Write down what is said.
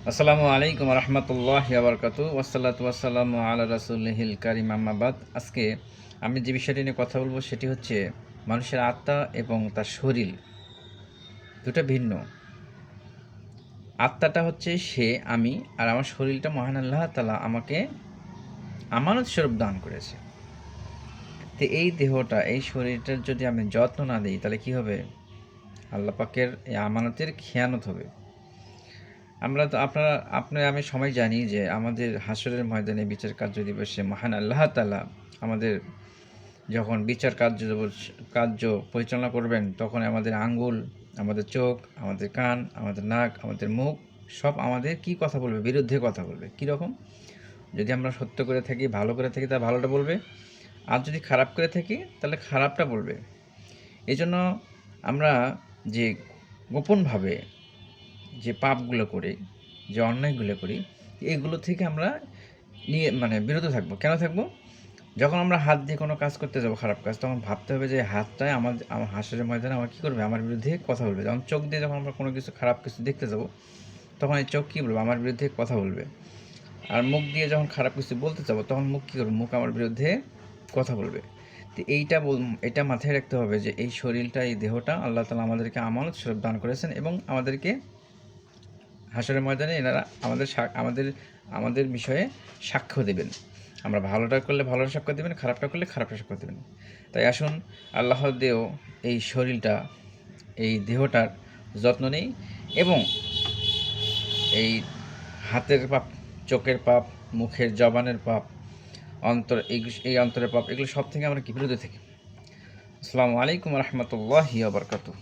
আসসালামু আলাইকুম রহমতুল্লাহি ওয়া বারাকাতুহু ওয়াসসালাতু ওয়াসসালামু আলা রাসূলিহিল কারীম আম্মা বাদ। আজকে আমি যে বিষয়টি নিয়ে কথা বলবো সেটি হচ্ছে মানুষের আত্মা এবং তার শরীর দুটো ভিন্ন। আত্মাটা হচ্ছে সে আমি, আর আমার শরীরটা মহান আল্লাহ তাআলা আমাকে আমানত স্বরূপ দান করেছে। তো এই দেহটা, এই শরীরটার যদি আমি যত্ন না দিই তাহলে কি হবে? আল্লাহ পাকের এই আমানতের খেয়ানত হবে। আমরা তো আমি সবাই জানি যে আমাদের হাসরের ময়দানে বিচার কার্য দিবসে মহান আল্লাহ তাআলা আমাদের যখন বিচার কার্য পরিচালনা করবেন, তখন আমাদের আঙ্গুল, আমাদের চোখ, আমাদের কান, আমাদের নাক, আমাদের মুখ সব আমাদের কি কথা বলবে? বিরুদ্ধে কথা বলবে। কীরকম? যদি আমরা সত্য করে থাকি, ভালো করে থাকি, তাহলে ভালোটা বলবে, আর যদি খারাপ করে থাকি তাহলে খারাপটা বলবে। এজন্য আমরা যে গোপনভাবে যে পাপগুলো করি, যে অন্যায়গুলো করি, এগুলো থেকে আমরা বিরত থাকবো। কেন থাকবো? যখন আমরা হাত দিয়ে কোনো কাজ করতে যাবো, খারাপ কাজ, তখন ভাবতে হবে যে হাতটাই আমার হাসরের ময়দানে আমার কী করবে? আমার বিরুদ্ধে কথা বলবে। যেমন চোখ দিয়ে যখন আমরা কোনো কিছু খারাপ কিছু দেখতে যাবো, তখন এই চোখ কী বলবে? আমার বিরুদ্ধে কথা বলবে। আর মুখ দিয়ে যখন খারাপ কিছু বলতে যাবো, তখন মুখ কী করবে? মুখ আমার বিরুদ্ধে কথা বলবে। তো এটা মাথায় রাখতে হবে যে এই শরীরটা, এই দেহটা আল্লাহ তাআলা আমাদেরকে আমানত স্বরূপ দান করেছেন, এবং আমাদেরকে হাসরের ময়দানে এনারা আমাদের বিষয়ে সাক্ষ্য দেবেন। আমরা ভালোটা করলে ভালোটা সাক্ষ্য দেবেন, খারাপটা করলে খারাপটা সাক্ষ্য দেবেন। তাই আসুন আল্লাহ দেও এই শরীরটা, এই দেহটার যত্ন নেই, এবং এই হাতের পাপ, চোখের পাপ, মুখের জবানের পাপ, এই অন্তরের পাপ, এগুলো সব থেকে আমরা কি বিরত থাকি। আসসালামু আলাইকুম রহমতুল্লাহি ওয়া বারাকাতুহু।